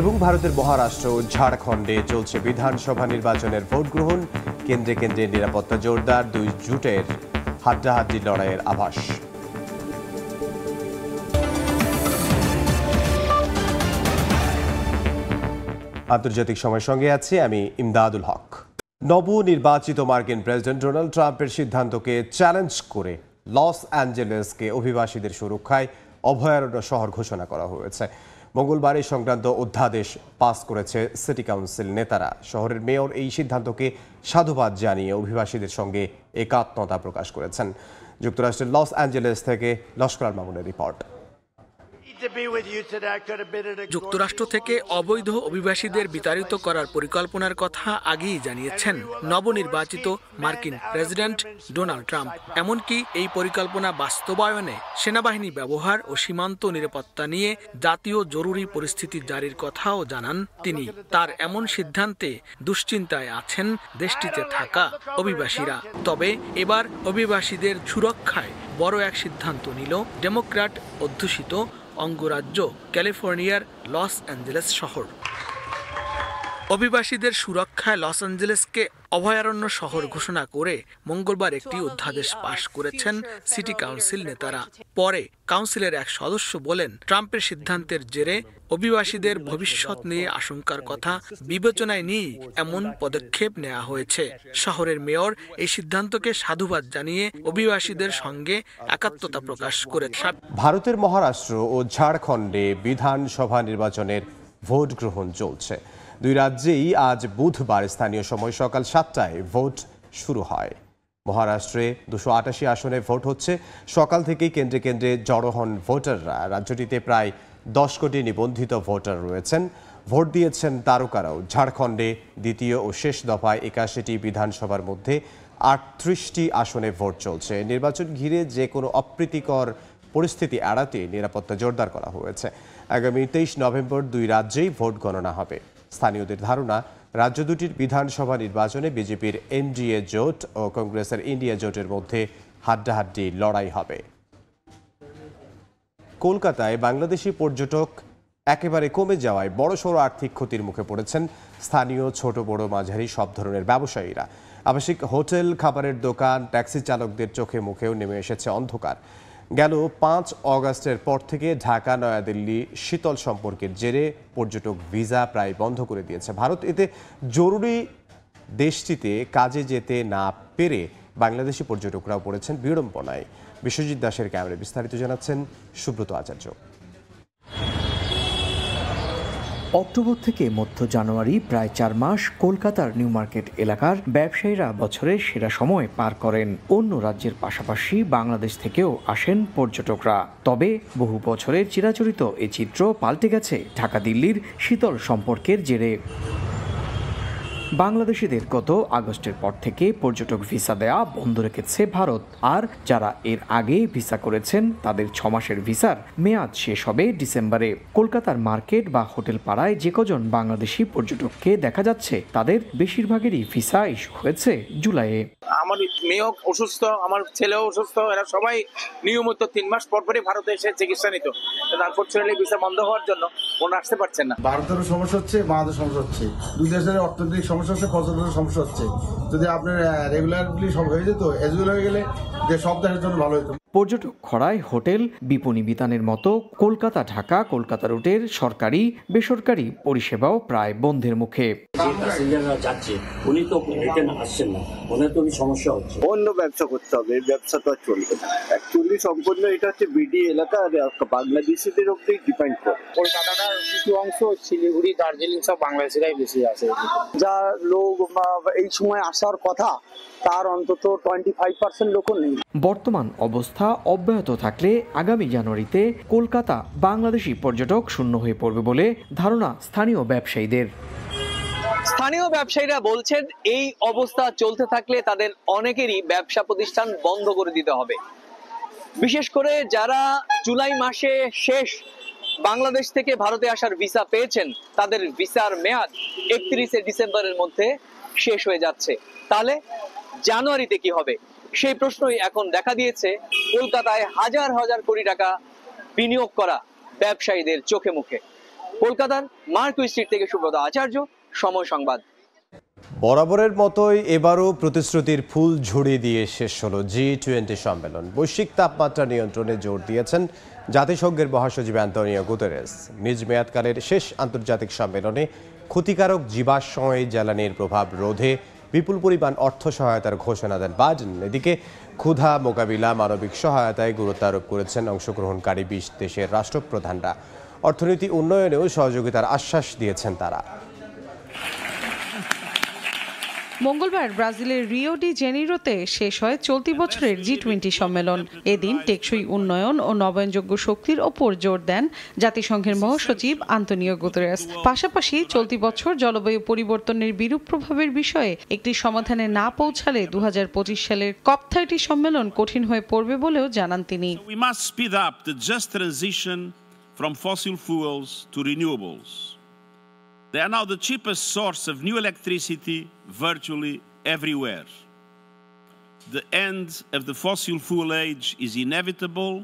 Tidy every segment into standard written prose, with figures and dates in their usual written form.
এবং ভারতের মহারাষ্ট্র ও ঝাড়খণ্ডে চলছে বিধানসভা নির্বাচনের ভোট গ্রহণ। কেন্দ্রে কেন্দ্রে নিরাপত্তা জোরদার, দুই জোটের হাড্ডাহাড্ডি লড়াইয়ের আভাস। আন্তর্জাতিক সময়ের সঙ্গে আছি আমি ইমদাদুল হক। নবনির্বাচিত মার্কিন প্রেসিডেন্ট ডোনাল্ড ট্রাম্পের সিদ্ধান্তকে চ্যালেঞ্জ করে লস অ্যাঞ্জেলেসকে অভিবাসীদের সুরক্ষায় অভয়ারণ্য শহর ঘোষণা করা হয়েছে। মঙ্গলবার এই সংক্রান্ত অধ্যাদেশ পাস করেছে সিটি কাউন্সিল নেতারা। শহরের মেয়র এই সিদ্ধান্তকে সাধুবাদ জানিয়ে অভিবাসীদের সঙ্গে একাত্মতা প্রকাশ করেছেন। যুক্তরাষ্ট্রের লস অ্যাঞ্জেলেস থেকে লস্কর মামুনের রিপোর্ট। যুক্তরাষ্ট্র থেকে অবৈধ অভিবাসীদের বিতাড়িত করার পরিকল্পনার কথা আগেই জানিয়েছেন নবনির্বাচিত মার্কিন প্রেসিডেন্ট ডোনাল্ড ট্রাম্প। এমনকি এই পরিকল্পনা বাস্তবায়নে সেনাবাহিনী ব্যবহার ও সীমান্ত নিরাপত্তা নিয়ে জাতীয় জরুরি পরিস্থিতি জারির কথাও জানান তিনি। তার এমন সিদ্ধান্তে দুশ্চিন্তায় আছেন দেশটিতে থাকা অভিবাসীরা। তবে এবার অভিবাসীদের সুরক্ষায় বড় এক সিদ্ধান্ত নিল ডেমোক্র্যাট অধ্যুষিত অঙ্গরাজ্য ক্যালিফোর্নিয়ার লস অ্যাঞ্জেলেস শহর। অভিবাসীদের সুরক্ষায় লস অ্যাঞ্জেলেসকে অভয়ারণ্য শহর ঘোষণা করে মঙ্গলবার একটি অধ্যাদেশ পাশ করেছেন সিটি কাউন্সিল নেতারা। পরে কাউন্সিলের এক সদস্য বলেন, ট্রাম্পের সিদ্ধান্তের জেরে অভিবাসীদের ভবিষ্যৎ নিয়ে আশঙ্কার কথা বিবেচনায় নিয়ে এমন পদক্ষেপ নেওয়া হয়েছে। শহরের মেয়র এই সিদ্ধান্তকে সাধুবাদ জানিয়ে অভিবাসীদের সঙ্গে একাত্মতা প্রকাশ করেছেন। ভারতের মহারাষ্ট্র ও ঝাড়খণ্ডে বিধানসভা নির্বাচনের ভোট গ্রহণ চলছে। দুই রাজ্যেই আজ বুধবার স্থানীয় সময় সকাল 7টায় ভোট শুরু হয়। মহারাষ্ট্রে 288 আসনে ভোট হচ্ছে। সকাল থেকেই কেন্দ্রে কেন্দ্রে জড়ো হন ভোটাররা। রাজ্যটিতে প্রায় 10 কোটি নিবন্ধিত ভোটার রয়েছেন। ভোট দিয়েছেন তারকারাও। ঝাড়খণ্ডে দ্বিতীয় ও শেষ দফায় 81টি বিধানসভার মধ্যে 38টি আসনে ভোট চলছে। নির্বাচন ঘিরে যে কোনো অপ্রীতিকর পরিস্থিতি এড়াতে নিরাপত্তা জোরদার করা হয়েছে। আগামী 23 নভেম্বর দুই রাজ্যেই ভোট গণনা হবে। স্থানীয়দের ধারণা, রাজ্য দুটির বিধানসভা নির্বাচনে বিজেপির এনডিএ জোট ও কংগ্রেসের ইন্ডিয়া জোটের মধ্যে হাড্ডাহাড্ডি লড়াই হবে। কলকাতায় বাংলাদেশি পর্যটক একেবারে কমে যাওয়ায় বড়সড় আর্থিক ক্ষতির মুখে পড়েছেন স্থানীয় ছোট বড় মাঝারি সব ধরনের ব্যবসায়ীরা। আবাসিক হোটেল, খাবারের দোকান, ট্যাক্সি চালকদের চোখে মুখেও নেমে এসেছে অন্ধকার। গেল 5 অগাস্টের পর থেকে ঢাকা নয়াদিল্লি শীতল সম্পর্কের জেরে পর্যটক ভিসা প্রায় বন্ধ করে দিয়েছে ভারত। এতে জরুরি দেশটিতে কাজে যেতে না পেরে বাংলাদেশি পর্যটকরাও পড়েছেন বিড়ম্বনায়। বিশ্বজিৎ দাসের ক্যামেরায় বিস্তারিত জানাচ্ছেন সুব্রত আচার্য। অক্টোবর থেকে মধ্য জানুয়ারি প্রায় 4 মাস কলকাতার নিউ মার্কেট এলাকার ব্যবসায়ীরা বছরের সেরা সময় পার করেন। অন্য রাজ্যের পাশাপাশি বাংলাদেশ থেকেও আসেন পর্যটকরা। তবে বহু বছরের চিরাচরিত এই চিত্র পাল্টে গেছে ঢাকা দিল্লির শীতল সম্পর্কের জেরে। বাংলাদেশিদের গত আগস্টের পর থেকে পর্যটক ভিসা দেয়া বন্ধ রেখেছে ভারত। আর যারা এর আগে ভিসা করেছেন তাদের 6 মাসের ভিসার মেয়াদ শেষ হবে ডিসেম্বরে। কলকাতার মার্কেট বা হোটেল পাড়ায় যে কজন বাংলাদেশি পর্যটককে দেখা যাচ্ছে তাদের বেশিরভাগেরই ভিসা ইস্যু হয়েছে জুলাইয়ে। আমার মেয়েও অসুস্থ, আমার ছেলেও অসুস্থ, এরা সবাই নিয়মিত 3 মাস পর পরই ভারতে এসে চিকিৎসা নিত। আনফরচুনেটলি ভিসা বন্ধ হওয়ার জন্য ওরা আসতে পারছেন না। ভারতেরও সমস্যা হচ্ছে, বাংলাদেশের সমস্যা হচ্ছে, দুই দেশের অর্থনৈতিক সমস্যা হচ্ছে, পর্যটনের সমস্যা হচ্ছে। যদি আপনার রেগুলারলি সব হয়ে যেত, এজুয়াল হয়ে গেলে যে সব দেশের জন্য ভালো হতো। পর্যটক খরায় হোটেল, বিপণী বিতানের মতো কলকাতা ঢাকা কলকাতা রুটের সরকারি বেসরকারি পরিষেবাও প্রায় বন্ধের মুখে। প্যাসেঞ্জাররা যাচ্ছে, উনি তো রিটার্ন আসছেন না, ওনার তো সমস্যা হচ্ছে। অন্য ব্যবসা করতে হবে, এই ব্যবসা তো আর চলবে না। অ্যাকচুয়ালি সম্পূর্ণ এটা হচ্ছে বিডি এলাকা, বাংলাদেশিদের উপরেই ডিপেন্ড করে। কলকাতাটার কিছু অংশ শিলিগুড়ি, দার্জিলিং সব বাংলাদেশিরাই বেশি আছে। যা লোক এই সময় আসার কথা তার অন্তত 25% লোকও নেই। বর্তমান অবস্থা অব্যাহত থাকলে আগামী জানুয়ারিতে কলকাতা বাংলাদেশি পর্যটক শূন্য হয়ে পড়বে বলে ধারণা স্থানীয় ব্যবসায়ীদের। স্থানীয় ব্যবসায়ীরা বলছেন, এই অবস্থা চলতে থাকলে তাদের অনেকেরই ব্যবসা প্রতিষ্ঠান বন্ধ করে দিতে হবে। বিশেষ করে যারা জুলাই মাসে শেষ বাংলাদেশ থেকে ভারতে আসার ভিসা পেয়েছেন, তাদের ভিসার মেয়াদ 31 ডিসেম্বরের মধ্যে শেষ হয়ে যাচ্ছে। তাহলে জানুয়ারিতে কি হবে, সেই প্রশ্নই এখন দেখা দিয়েছে কলকাতায় হাজার হাজার কোটি টাকা বিনিয়োগ করা ব্যবসায়ীদের চোখে মুখে। কলকাতার মার্কুই স্ট্রিট থেকে সুব্রত আচার্য, সময় সংবাদ। বরাবরের মতোই এবারও প্রতিশ্রুতির ফুল ঝুড়ি দিয়ে শেষ হলো G20 সম্মেলন। বৈশ্বিক তাপমাত্রা নিয়ন্ত্রণে জোর দিয়েছেন জাতিসংঘের মহাসচিব অ্যান্তোনিও গুতেরেস। নিজ মেয়াদকালের শেষ আন্তর্জাতিক সম্মেলনে ক্ষতিকারক জীবাশ্ময় জ্বালানির প্রভাব রোধে বিপুল পরিমাণ অর্থ সহায়তার ঘোষণা দেন বাইডেন। এদিকে ক্ষুধা মোকাবিলা, মানবিক সহায়তায় গুরুত্ব আরোপ করেছেন অংশগ্রহণকারী 20 দেশের রাষ্ট্রপ্রধানরা। অর্থনীতি উন্নয়নেও সহযোগিতার আশ্বাস দিয়েছেন তারা। মঙ্গলবার ব্রাজিলের রিও ডি জেনিরোতে শেষ হয় চলতি বছরের G20 সম্মেলন। এদিন টেকসই উন্নয়ন ও নবায়নযোগ্য শক্তির ওপর জোর দেন জাতিসংঘের মহাসচিব আন্তোনিও গুতেরেস। পাশাপাশি চলতি বছর জলবায়ু পরিবর্তনের বিরূপ প্রভাবের বিষয়ে একটি সমাধানে না পৌঁছালে 2025 সালের COP30 সম্মেলন কঠিন হয়ে পড়বে বলেও জানান তিনি। We must speed up the just transition from fossil fuels to renewables. They are now the cheapest source of new electricity virtually everywhere. The end of the fossil fuel age is inevitable.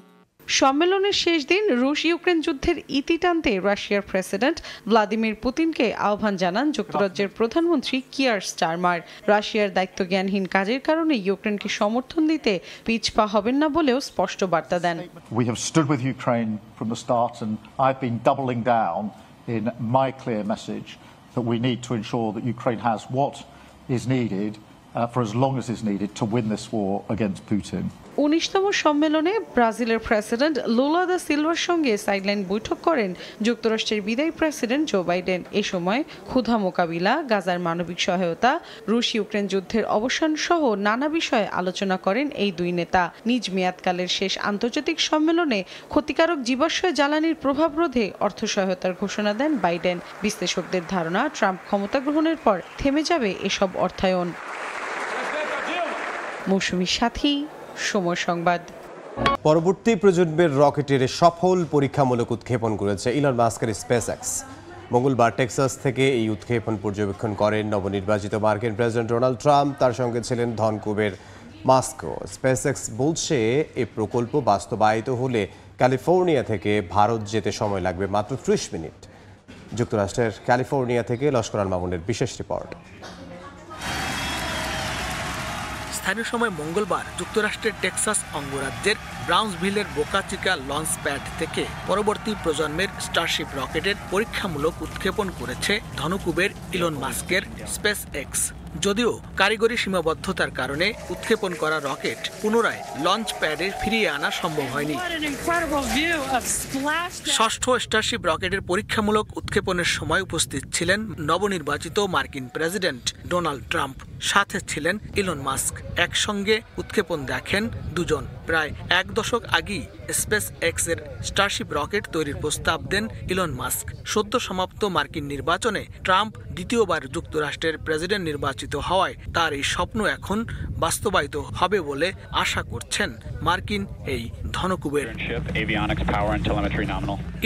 সম্মেলনের শেষ দিন রুশ Ukraine যুদ্ধের ইতি টানতে রাশিয়ার president Vladimir পুতিনকে আহ্বান জানান যুক্তরাজ্যের প্রধানমন্ত্রী কিয়ার স্টারমার। রাশিয়ার দায়িত্বজ্ঞানহীন কাজের কারণে ইউক্রেনকে সমর্থন দিতে পিছপা হবেন না বলেও স্পষ্ট বার্তা দেন। We have stood with Ukraine from the start and I've been doubling down in my clear message that we need to ensure that Ukraine has what is needed for as long as is needed to win this war against Putin. 19তম সম্মেলনে ব্রাজিলের president Lula দা silver সঙ্গে sideline বৈঠক করেন যুক্তরাষ্ট্রের বিদায়ী president Joe Biden. এ সময় ক্ষুধা মোকাবিলা, গাজার মানবিক সহায়তা, রুশ ইউক্রেন যুদ্ধের অবসান সহ নানা বিষয়ে আলোচনা করেন এই দুই নেতা। নিজ মেয়াদকালের শেষ আন্তর্জাতিক সম্মেলনে ক্ষতিকারক জীবাশ্ময় জ্বালানির প্রভাব রোধে অর্থ সহায়তার ঘোষণা দেন বাইডেন। বিশ্লেষকদের ধারণা, ট্রাম্প ক্ষমতা গ্রহণের পর থেমে যাবে এসব অর্থায়ন। মৌসুমীর সাথী, সময় সংবাদ। পরবর্তী প্রজন্মের রকেটের সফল পরীক্ষামূলক উৎক্ষেপণ করেছে ইলন মাস্কের স্পেসএক্স। মঙ্গলবার টেক্সাস থেকে এই উৎক্ষেপণ পর্যবেক্ষণ করেন নবনির্বাচিত মার্কিন প্রেসিডেন্ট ডোনাল্ড ট্রাম্প। তার সঙ্গে ছিলেন ধনকুবের মাস্কও। স্পেসএক্স বলছে এই প্রকল্প বাস্তবায়িত হলে ক্যালিফোর্নিয়া থেকে ভারত যেতে সময় লাগবে মাত্র 30 মিনিট। যুক্তরাষ্ট্রের ক্যালিফোর্নিয়া থেকে লস্কর আল মামুনের বিশেষ রিপোর্ট। স্থানীয় সময় মঙ্গলবার যুক্তরাষ্ট্রের টেক্সাস অঙ্গরাজ্যের ব্রাউন্সভিলের বোকা চিকা লঞ্চ প্যাড থেকে পরবর্তী প্রজন্মের স্টারশিপ রকেটের পরীক্ষামূলক উৎক্ষেপণ করেছে ধনকুবের ইলন মাস্কের স্পেসএক্স। যদিও কারিগরি সীমাবদ্ধতার কারণে উৎক্ষেপণ করা রকেট পুনরায় লঞ্চ প্যাডে ফিরিয়ে আনা সম্ভব হয়নি। ষষ্ঠ স্টারশিপ রকেটের পরীক্ষামূলক উৎক্ষেপণের সময় উপস্থিত ছিলেন নবনির্বাচিত মার্কিন প্রেসিডেন্ট ডোনাল্ড ট্রাম্প। সাথে ছিলেন ইলন মাস্ক। একসঙ্গে উৎক্ষেপণ দেখেন দুজন। প্রায় এক দশক আগেই স্পেসএক্স এর স্টারশিপ রকেট তৈরির প্রস্তাব দেন ইলন মাস্ক। সদ্য সমাপ্ত মার্কিন নির্বাচনে ট্রাম্প দ্বিতীয়বার যুক্তরাষ্ট্রের প্রেসিডেন্ট নির্বাচিত হওয়ায় তার এই স্বপ্ন এখন বাস্তবায়িত হবে বলে আশা করছেন মার্কিন এই ধনকুবের।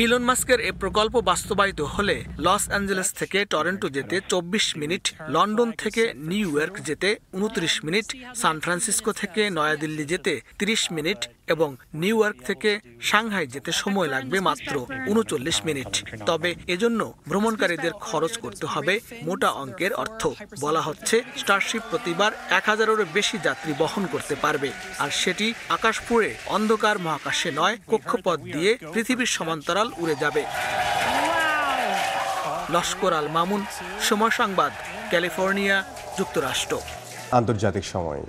ইলন মাস্কের এই প্রকল্প বাস্তবায়িত হলে লস অ্যাঞ্জেলেস থেকে টরন্টো যেতে 24 মিনিট, লন্ডন থেকে নিউ ইয়র্ক যেতে 29 মিনিট, সান ফ্রান্সিসকো থেকে নয়াদিল্লি যেতে 30 মিনিট এবং নিউ ইয়র্ক থেকে সাংহাই যেতে সময় লাগবে মাত্র 39 মিনিট। তবে এজন্য ভ্রমণকারীদের খরচ করতে হবে মোটা অঙ্কের অর্থ। বলা হচ্ছে স্টারশিপ প্রতিবার 1000-এরও বেশি যাত্রী বহন করতে পারবে, আর সেটি আকাশপুরে অন্ধকার মহাকাশে নয়, কক্ষপথ দিয়ে পৃথিবীর সমান্তরাল উড়ে যাবে। লস্কর আল মামুন, সময় সংবাদ, ক্যালিফোর্নিয়া, যুক্তরাষ্ট্র। আন্তর্জাতিক সময়।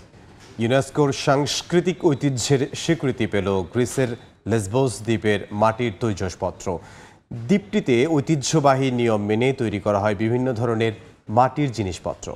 ইউনেস্কোর সাংস্কৃতিক ঐতিহ্যের স্বীকৃতি পেল গ্রিসের লেসবোস দ্বীপের মাটির তৈজসপত্র। দ্বীপটিতে ঐতিহ্যবাহী নিয়ম মেনে তৈরি করা হয় বিভিন্ন ধরনের মাটির জিনিসপত্র।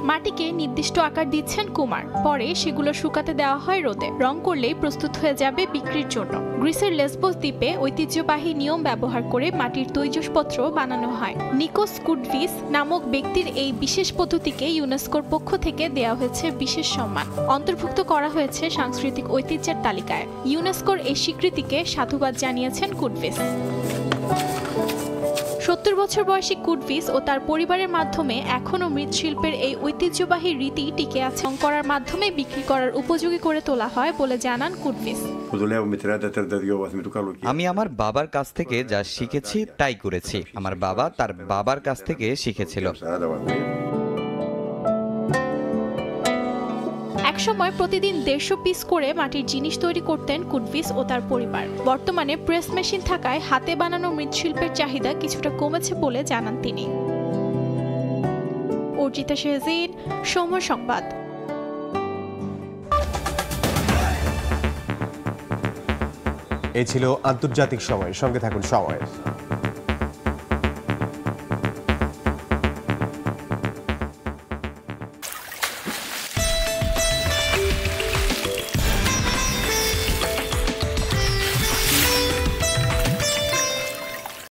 মাটিকে নির্দিষ্ট আকার দিচ্ছেন কুমার, পরে সেগুলো শুকাতে দেওয়া হয় রোদে। রং করলেই প্রস্তুত হয়ে যাবে বিক্রির জন্য। গ্রিসের লেসবোস দ্বীপে ঐতিহ্যবাহী নিয়ম ব্যবহার করে মাটির তৈজসপত্র বানানো হয়। নিকোস কুডভিস নামক ব্যক্তির এই বিশেষ পদ্ধতিকে ইউনেস্কোর পক্ষ থেকে দেওয়া হয়েছে বিশেষ সম্মান, অন্তর্ভুক্ত করা হয়েছে সাংস্কৃতিক ঐতিহ্যের তালিকায়। ইউনেস্কোর এই স্বীকৃতিকে সাধুবাদ জানিয়েছেন কুডভিস। 70 বছর বয়সী কুডভিস ও তার পরিবারের মাধ্যমে এখনও মৃৎশিল্পের এই ঐতিহ্যবাহী রীতি টিকে আছে। রং করার মাধ্যমে বিক্রি করার উপযোগী করে তোলা হয় বলে জানান কুডভিস। আমি আমার বাবার কাছ থেকে যা শিখেছি তাই করেছি। আমার বাবা তার বাবার কাছ থেকে শিখেছিল। একসময় প্রতিদিন 150 পিস করে মাটির জিনিস তৈরি করতেন কুডভিস ও তার পরিবার। বর্তমানে প্রেস মেশিন থাকায় হাতে বানানো মৃৎশিল্পের চাহিদা কিছুটা কমেছে বলে জানান তিনি। অর্জিতা শেহজিন, সময় সংবাদ। এই ছিল আন্তর্জাতিক সময়। সঙ্গে থাকুন সময়ের।